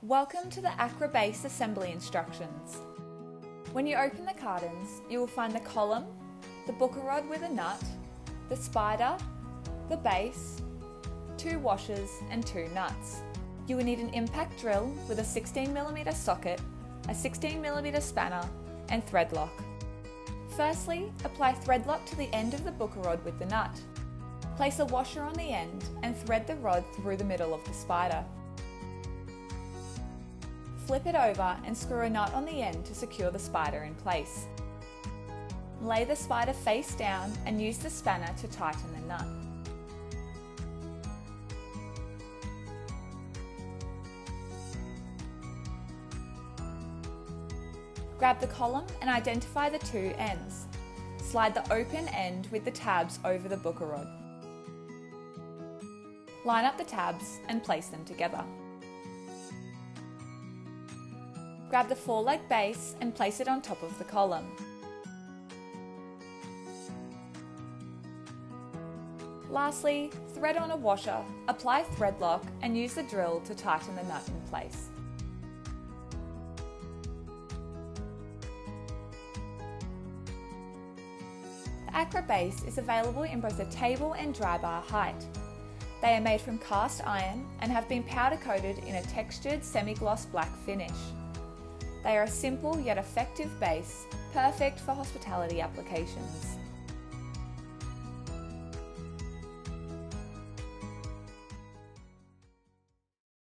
Welcome to the Accra base assembly instructions. When you open the cartons, you will find the column, the booker rod with a nut, the spider, the base, 2 washers and 2 nuts. You will need an impact drill with a 16mm socket, a 16mm spanner and thread lock. Firstly, apply thread lock to the end of the booker rod with the nut. Place a washer on the end and thread the rod through the middle of the spider. Flip it over and screw a nut on the end to secure the spider in place. Lay the spider face down and use the spanner to tighten the nut. Grab the column and identify the 2 ends. Slide the open end with the tabs over the booker rod. Line up the tabs and place them together. Grab the 4-leg base and place it on top of the column. Lastly, thread on a washer, apply thread lock and use the drill to tighten the nut in place. The Accra base is available in both a table and dry bar height. They are made from cast iron and have been powder coated in a textured semi-gloss black finish. They are a simple yet effective base, perfect for hospitality applications.